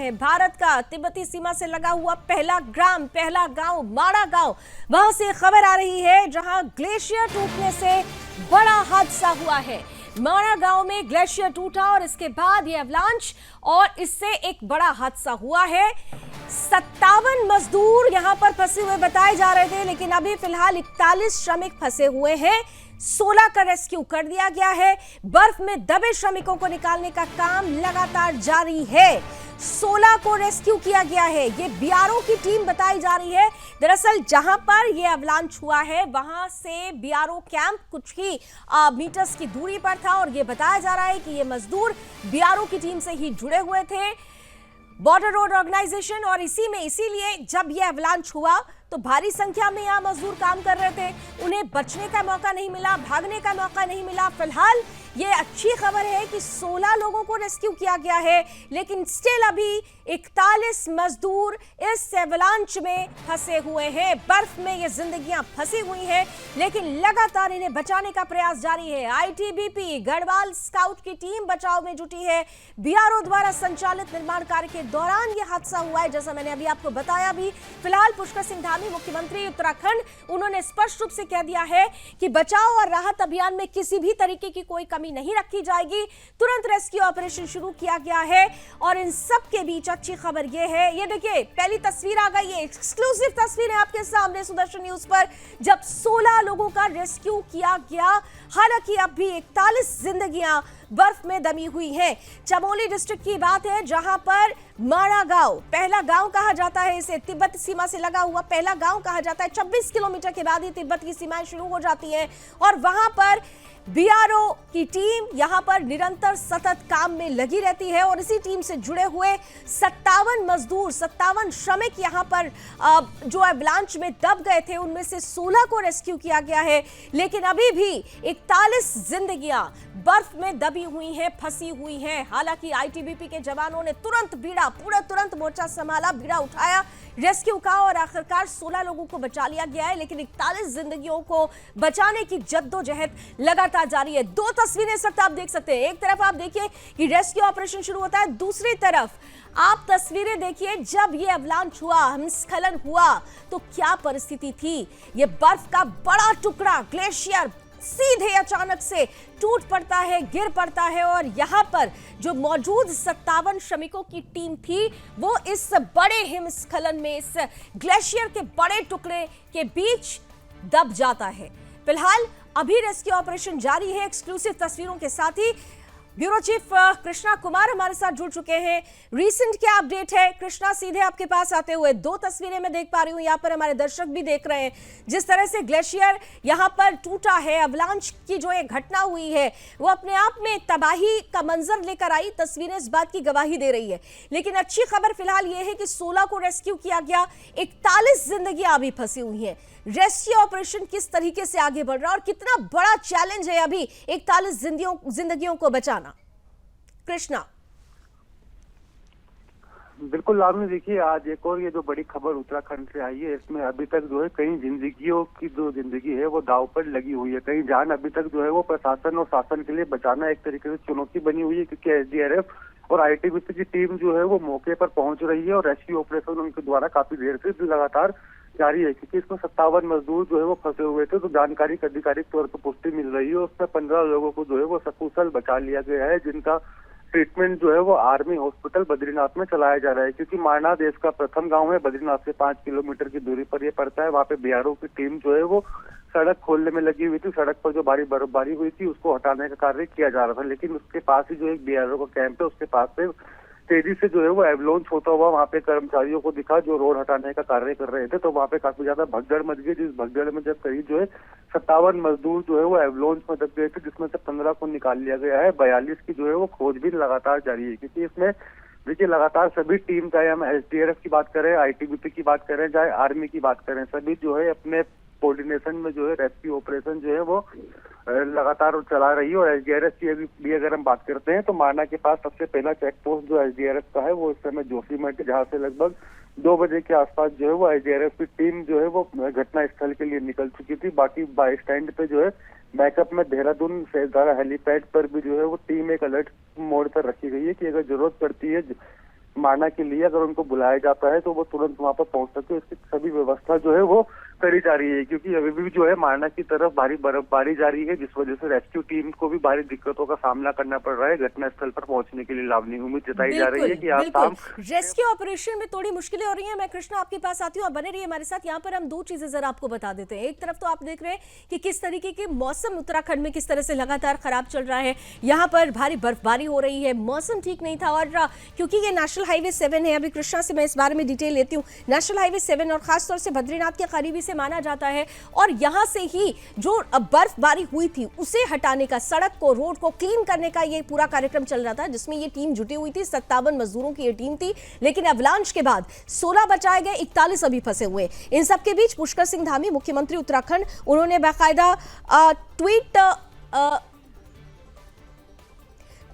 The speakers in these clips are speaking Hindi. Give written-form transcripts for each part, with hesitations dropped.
हैं। भारत का तिब्बती सीमा से लगा हुआ पहला गांव माड़ा गांव, वहां से खबर आ रही है जहां ग्लेशियर टूटने से बड़ा हादसा हुआ है। माड़ा गांव में ग्लेशियर टूटा और इसके बाद ये अवलांच और इससे एक बड़ा हादसा हुआ है। 57 मजदूर यहां पर फंसे हुए बताए जा रहे थे, लेकिन अभी फिलहाल 41 श्रमिक फंसे हुए हैं। 16 का रेस्क्यू कर दिया गया है। बर्फ में दबे श्रमिकों को निकालने का काम लगातार जारी है। 16 को रेस्क्यू किया गया है। ये बीआरओ की टीम बताई जा रही है। दरअसल जहां पर यह अवलांच हुआ है वहां से बीआरओ कैंप कुछ ही मीटर्स की दूरी पर था और यह बताया जा रहा है कि ये मजदूर बीआरओ की टीम से ही जुड़े हुए थे, बॉर्डर रोड ऑर्गेनाइजेशन, और इसीलिए जब यह अवलांच हुआ तो भारी संख्या में यहां मजदूर काम कर रहे थे। उन्हें बचने का मौका नहीं मिला, भागने का मौका नहीं मिला। फिलहाल ये अच्छी खबर है कि 16 लोगों को रेस्क्यू किया गया है, लेकिन स्टिल अभी 41 मजदूर इस एवलांच में फंसे हुए हैं। बर्फ में ये जिंदगियां फंसी हुई हैं, लेकिन लगातार इन्हें बचाने का प्रयास जारी है। आईटीबीपी गढ़वाल स्काउट की टीम बचाव में जुटी है। बीआरओ द्वारा संचालित निर्माण कार्य के दौरान यह हादसा हुआ है, जैसा मैंने अभी आपको बताया भी। फिलहाल पुष्कर सिंह धामी, मुख्यमंत्री उत्तराखंड, उन्होंने स्पष्ट रूप से कह दिया है कि बचाव और राहत अभियान में किसी भी तरीके की कोई कमी नहीं रखी जाएगी। तुरंत रेस्क्यू ऑपरेशन शुरू किया गया है। और इन सब के बीच अच्छी खबर यह है, ये देखिए पहली तस्वीर आ गई है, एक्सक्लूसिव तस्वीर है आपके सामने सुदर्शन न्यूज पर, जब 16 लोगों का रेस्क्यू किया गया। हालांकि अब भी 41 जिंदगियां बर्फ में दमी हुई हैं। चमोली डिस्ट्रिक्ट की बात है, जहां पर माड़ा गांव, पहला गांव कहा जाता है इसे, तिब्बत सीमा से लगा हुआ पहला गांव कहा जाता है। 26 किलोमीटर के बाद ही तिब्बत की सीमाएं शुरू हो जाती हैं और वहां पर बीआरओ की टीम यहां पर निरंतर सतत काम में लगी रहती है और इसी टीम से जुड़े हुए 57 मजदूर, 57 श्रमिक यहां पर जो अवलांच में दब गए थे, उनमें से 16 को रेस्क्यू किया गया है। लेकिन अभी भी 41 जिंदगियां बर्फ में दबी हुई हैं, फंसी हुई हैं। हालांकि आईटीबीपी के जवानों ने तुरंत मोर्चा संभाला, बीड़ा उठाया रेस्क्यू का और आखिरकार 16 लोगों को बचा लिया गया है। लेकिन 41 जिंदगियों को बचाने की जद्दोजहद लगातार जारी है। दो तस्वीरें इस वक्त आप देख सकते हैं। एक तरफ आप देखिए कि रेस्क्यू ऑपरेशन शुरू होता है, दूसरी तरफ आप तस्वीरें देखिए जब ये अवलांच हुआ, हिमस्खलन हुआ, तो क्या परिस्थिति थी। ये बर्फ का बड़ा टुकड़ा ग्लेशियर सीधे अचानक से टूट पड़ता है, गिर पड़ता है और यहां पर जो मौजूद 57 श्रमिकों की टीम थी वो इस बड़े हिमस्खलन में, इस ग्लेशियर के बड़े टुकड़े के बीच दब जाता है। फिलहाल अभी रेस्क्यू ऑपरेशन जारी है। एक्सक्लूसिव तस्वीरों के साथ ही ब्यूरो चीफ कृष्णा कुमार हमारे साथ जुड़ चुके हैं। रीसेंट क्या अपडेट है कृष्णा, सीधे आपके पास आते हुए दो तस्वीरें मैं देख पा रही हूं, यहाँ पर हमारे दर्शक भी देख रहे हैं। जिस तरह से ग्लेशियर यहाँ पर टूटा है, अवलांच की जो एक घटना हुई है वो अपने आप में तबाही का मंजर लेकर आई, तस्वीरें इस बात की गवाही दे रही है। लेकिन अच्छी खबर फिलहाल ये है कि 16 को रेस्क्यू किया गया, 41 जिंदगियां अभी फंसी हुई हैं। रेस्क्यू ऑपरेशन किस तरीके से आगे बढ़ रहा है और कितना बड़ा चैलेंज है अभी 41 जिंदगियों को बचाना, कृष्णा? बिल्कुल आपने देखिए, आज एक और ये जो बड़ी खबर उत्तराखंड से आई है, इसमें अभी तक जो है कई जिंदगियों की जो जिंदगी है वो दांव पर लगी हुई है। कई जान अभी तक जो है वो प्रशासन और शासन के लिए बचाना एक तरीके से चुनौती बनी हुई है, क्योंकि एसडीआरएफ और आईटीबीपी की टीम जो है वो मौके पर पहुंच रही है और रेस्क्यू ऑपरेशन उनके द्वारा काफी देर से लगातार जारी है। क्योंकि इसमें 57 मजदूर जो है वो फंसे हुए थे, तो जानकारी की आधिकारिक तौर पर पुष्टि मिल रही है। उसमें 15 लोगों को जो है वो सकुशल बचा लिया गया है, जिनका ट्रीटमेंट जो है वो आर्मी हॉस्पिटल बद्रीनाथ में चलाया जा रहा है। क्योंकि मारना देश का प्रथम गांव है, बद्रीनाथ से 5 किलोमीटर की दूरी पर ये पड़ता है। वहाँ पे बीआरओ की टीम जो है वो सड़क खोलने में लगी हुई थी। सड़क पर जो भारी बर्फबारी हुई थी उसको हटाने का कार्य किया जा रहा था, लेकिन उसके पास ही जो एक बीआरओ का कैंप है, उसके पास से तेजी से जो है वो एवलांच होता हुआ वहाँ पे कर्मचारियों को दिखा जो रोड हटाने का कार्य कर रहे थे। तो वहाँ पे काफी ज्यादा भगदड़ मच गई, जिस भगदड़ में जब करीब जो है 57 मजदूर जो है वो एवलांच में दब गए थे, जिसमें से 15 को निकाल लिया गया है। 42 की जो है वो खोजबीन लगातार जारी है। क्योंकि इसमें देखिए लगातार सभी टीम, चाहे हम एसडीआरएफ की बात करें, आईटीबीपी की बात करें, चाहे आर्मी की बात करें, सभी जो है अपने कोऑर्डिनेशन में जो है रेस्क्यू ऑपरेशन जो है वो लगातार चला रही है। और एसडीआरएफ की भी अगर हम बात करते हैं तो मारना के पास सबसे पहला चेक पोस्ट जो एसडीआरएफ का है वो इस समय जोशीमठ, जहाँ से लगभग 2 बजे के आसपास जो है वो एसडीआरएफ की टीम जो है वो घटना स्थल के लिए निकल चुकी थी। बाकी बाई स्टैंड पे जो है बैकअप में देहरादून शेखधारा हेलीपैड पर भी जो है वो टीम एक अलर्ट मोड पर रखी गई है कि अगर जरूरत पड़ती है माना के लिए अगर उनको बुलाया जाता है तो वो तुरंत वहां पर पहुंच सकते, इसकी सभी व्यवस्था जो है वो करी जा रही है। क्योंकि अभी भी जो है माना की तरफ भारी बर्फबारी जारी है, जिस वजह से रेस्क्यू टीम को भी भारी दिक्कतों का सामना करना पड़ रहा है घटनास्थल पर पहुंचने के लिए। लावनी, उम्मीद जताई जा रही है कि आज शाम रेस्क्यू ऑपरेशन में थोड़ी मुश्किलें हो रही हैं। मैं कृष्णा आपके पास आती हूँ, आप बने रहिए हमारे साथ। यहाँ पर हम दो चीजें जरा आपको बता देते हैं। एक तरफ तो आप देख रहे हैं कि किस तरीके के मौसम उत्तराखंड में किस तरह से लगातार खराब चल रहा है। यहाँ पर भारी बर्फबारी हो रही है, मौसम ठीक नहीं था। और क्योंकि ये नेशनल हाईवे 7 है, अभी कृष्णा से मैं इस बारे में डिटेल लेती हूँ। नेशनल हाईवे 7 और खासतौर से बद्रीनाथ के करीबी से माना जाता है, और यहां से ही जो बर्फबारी हुई थी उसे हटाने का, सड़क को, रोड को क्लीन करने का ये पूरा कार्यक्रम चल रहा था, जिसमें ये टीम जुटी हुई थी। 57 मजदूरों की ये टीम थी, लेकिन अवलांच के बाद 16 बचाए गए, 41 अभी फंसे हुए। इन सबके बीच पुष्कर सिंह धामी, मुख्यमंत्री उत्तराखंड, उन्होंने बाकायदा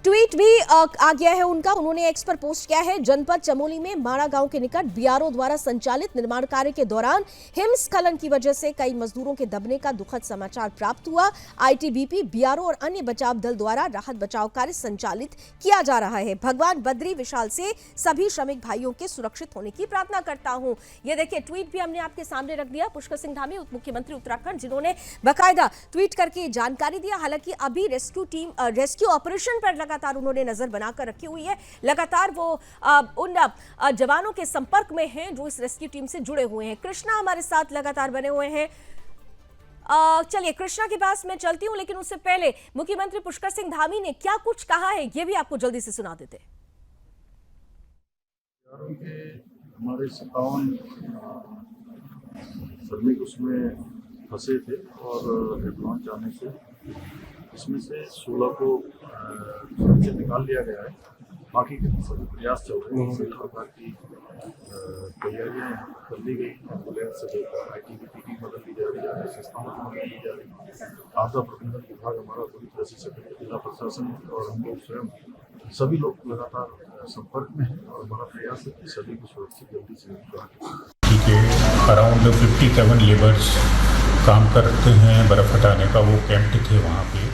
ट्वीट भी आ गया है उनका। उन्होंने एक्स पर पोस्ट किया है। जनपद चमोली में माड़ा गांव के निकट बीआरओ द्वारा संचालित निर्माण कार्य के दौरान हिमस्खलन की वजह से कई मजदूरों के दबने का दुखद समाचार प्राप्त हुआ। आईटीबीपी, बीआरओ और अन्य बचाव दल द्वारा राहत बचाव कार्य संचालित किया जा रहा है। भगवान बद्री विशाल से सभी श्रमिक भाइयों के सुरक्षित होने की प्रार्थना करता हूं। ये देखिए, ट्वीट भी हमने आपके सामने रख दिया। पुष्कर सिंह धामी, मुख्यमंत्री उत्तराखंड, जिन्होंने बाकायदा ट्वीट करके जानकारी दिया। हालांकि अभी रेस्क्यू ऑपरेशन पर लगातार उन्होंने नजर बनाकर रखी हुई है। लगातार वो उन जवानों के संपर्क में हैं जो इस रेस्क्यू टीम से जुड़े हुए हैं। कृष्णा हमारे साथ लगातार बने हुए हैं। चलिए कृष्णा के पास मैं चलती हूं, लेकिन उससे पहले मुख्यमंत्री पुष्कर सिंह धामी ने क्या कुछ कहा है ये भी आपको जल्दी से सुना देते हैं। हमारे 57 श्रमिक उसमें फंसे थे और एडवांस जाने से इसमें से 16 को सुरक्षित निकाल लिया गया है। बाकी के सभी प्रयास चल रहे हैं। सभी प्रकार की तैयारियां कर ली गई। एम्बुलेंस से लेकर आईटीबीपी की मदद ली जा रही है, संस्थाओं की मदद ली जा रही है। आपदा प्रबंधन विभाग हमारा पूरी तरह से सक्रिय, जिला प्रशासन और हम लोग स्वयं सभी लोग लगातार संपर्क में हैं और हमारा प्रयास है कि सभी को सुरक्षित जल्दी से ठीक है। अराउंड 57 लेबर्स काम करते हैं बर्फ़ हटाने का, वो कैंप्ड थे वहाँ पे।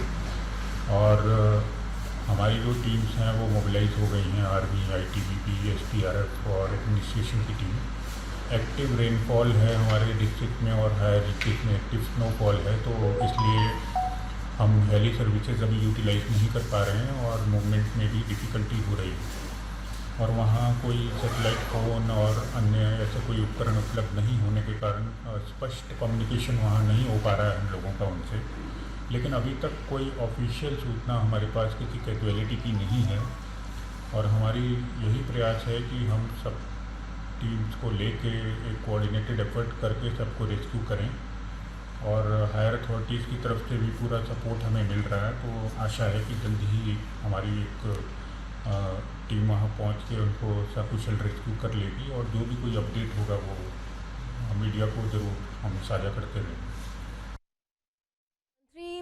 और हमारी जो टीम्स हैं वो मोबिलाइज हो गई हैं, आर्मी, आईटीबीपी, एसडीआरएफ और एडमिनिस्ट्रेशन की टीम। एक्टिव रेनफॉल है हमारे डिस्ट्रिक्ट में और हायर डिस्ट्रिक्ट में एक्टिव स्नोफॉल है, तो इसलिए हम हेली सर्विसेज अभी यूटिलाइज नहीं कर पा रहे हैं और मूवमेंट में भी डिफ़िकल्टी हो रही है। और वहाँ कोई सेटेलाइट फ़ोन और अन्य ऐसा कोई उपकरण उपलब्ध नहीं होने के कारण स्पष्ट कम्युनिकेशन वहाँ नहीं हो पा रहा है हम लोगों का उनसे। लेकिन अभी तक कोई ऑफिशियल सूचना हमारे पास किसी कैजुअलिटी की नहीं है और हमारी यही प्रयास है कि हम सब टीम्स को लेके एक कोऑर्डिनेटेड एफर्ट करके सबको रेस्क्यू करें। और हायर अथॉरिटीज़ की तरफ से भी पूरा सपोर्ट हमें मिल रहा है, तो आशा है कि जल्द ही हमारी एक टीम वहाँ पहुँच के उनको सकुशल रेस्क्यू कर लेगी। और जो भी कोई अपडेट होगा वो मीडिया को ज़रूर हम साझा करते रहेंगे।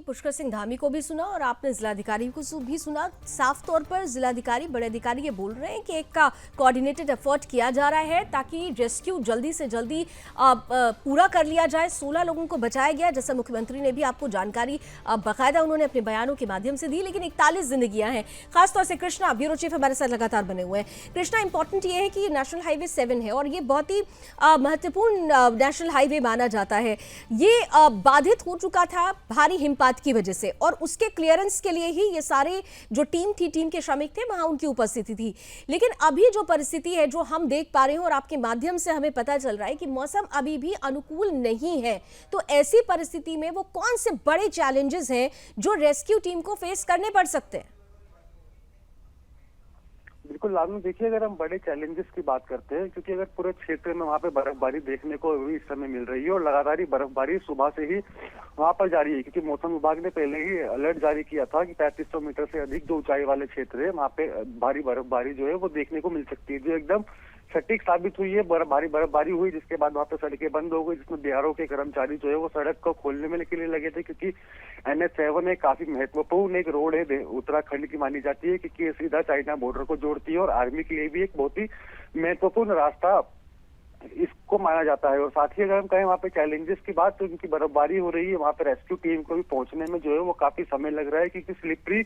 पुष्कर सिंह धामी को भी सुना और आपने जिलाधिकारी को भी सुना। साफ तौर पर जिलाधिकारी, बड़े अधिकारी ये बोल रहे हैं कि एक का कोऑर्डिनेटेड एफर्ट किया जा रहा है ताकि रेस्क्यू जल्दी से जल्दी पूरा कर लिया जाए। 16 लोगों को बचाया गया, जैसा मुख्यमंत्री ने भी आपको जानकारी बाकायदा उन्होंने अपने बयानों के माध्यम से दी। लेकिन 41 जिंदगियां हैं। खासतौर से कृष्णा, ब्यूरो चीफ हमारे साथ लगातार बने हुए हैं। कृष्णा, इंपॉर्टेंट ये है कि ये नेशनल हाईवे 7 है और ये बहुत ही महत्वपूर्ण नेशनल हाईवे माना जाता है। ये बाधित हो चुका था भारी हिमपात की वजह से, और उसके क्लियरेंस के लिए ही ये सारे जो टीम के श्रमिक थे वहां उनकी उपस्थिति थी। लेकिन अभी जो परिस्थिति है जो हम देख पा रहे हैं और आपके माध्यम से हमें पता चल रहा है कि मौसम अभी भी अनुकूल नहीं है, तो ऐसी परिस्थिति में वो कौन से बड़े चैलेंजेस हैं जो रेस्क्यू टीम को फेस करने पड़ सकते हैं? बिल्कुल लालू, देखिए अगर हम बड़े चैलेंजेस की बात करते हैं, क्योंकि अगर पूरे क्षेत्र में वहाँ पे बर्फबारी देखने को भी इस समय मिल रही है और लगातार ही बर्फबारी सुबह से ही वहाँ पर जारी है, क्योंकि मौसम विभाग ने पहले ही अलर्ट जारी किया था कि 3500 मीटर से अधिक जो ऊंचाई वाले क्षेत्र है वहाँ पे भारी बर्फबारी जो है वो देखने को मिल सकती है, जो एकदम सटीक साबित हुई है। भारी बर्फबारी हुई, जिसके बाद वहाँ पे सड़कें बंद हो गई, जिसमें बीआरओ के कर्मचारी जो है वो सड़क को खोलने में के लिए लगे थे, क्योंकि NH7 एक काफी महत्वपूर्ण एक रोड है उत्तराखंड की, मानी जाती है क्योंकि ये सीधा चाइना बॉर्डर को जोड़ती है और आर्मी के लिए भी एक बहुत ही महत्वपूर्ण रास्ता इसको माना जाता है। और साथ ही अगर हम कहें वहाँ पे चैलेंजेस की बात, तो क्योंकि बर्फबारी हो रही है वहाँ पे रेस्क्यू टीम को भी पहुंचने में जो है वो काफी समय लग रहा है, क्योंकि स्लिपरी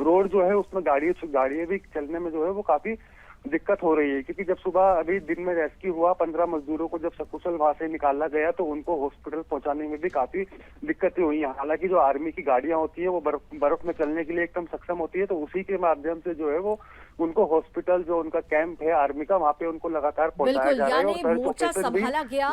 रोड जो है उसमें गाड़ियां भी चलने में जो है वो काफी दिक्कत हो रही है, क्योंकि जब सुबह अभी दिन में रेस्क्यू हुआ 15 मजदूरों को जब सकुशल वहां से निकाला गया तो उनको हॉस्पिटल पहुंचाने में भी काफी दिक्कतें हुई हैं। हालांकि जो आर्मी की गाड़ियां होती है वो बर्फ में चलने के लिए एकदम सक्षम होती है, तो उसी के माध्यम से जो है वो उनको हॉस्पिटल, जो उनका कैंप है आर्मी का, वहां पे उनको लगातार पहुंचाया जा रहा है। बिल्कुल, यानी मोर्चा संभाला गया।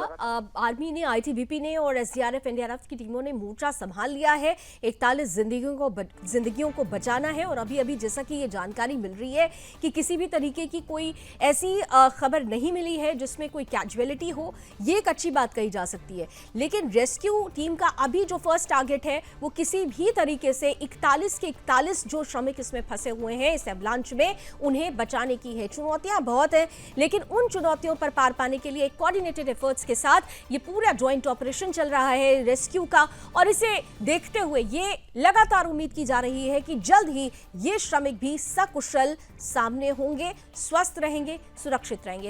आर्मी ने, आईटीबीपी ने और एसडीआरएफ एनडीआरएफ की टीमों ने मोर्चा संभाल लिया है। 41 जिंदगियों को बचाना है। और अभी अभी जैसा कि ये जानकारी मिल रही है कि किसी भी तरीके की कोई ऐसी खबर नहीं मिली है जिसमें कोई कैजुअलिटी हो, ये एक अच्छी बात कही जा सकती है। लेकिन रेस्क्यू टीम का अभी जो फर्स्ट टारगेट है वो किसी भी तरीके से 41 के 41 जो श्रमिक इसमें फंसे हुए हैं इस एवलांच में, उन्हें बचाने की है। चुनौतियां बहुत हैं, लेकिन उन चुनौतियों पर पार पाने के लिए एक कोऑर्डिनेटेड एफर्ट्स के साथ ये पूरा ज्वाइंट ऑपरेशन चल रहा है रेस्क्यू का। और इसे देखते हुए ये लगातार उम्मीद की जा रही है कि जल्द ही ये श्रमिक भी सकुशल सामने होंगे, स्वस्थ रहेंगे, सुरक्षित रहेंगे।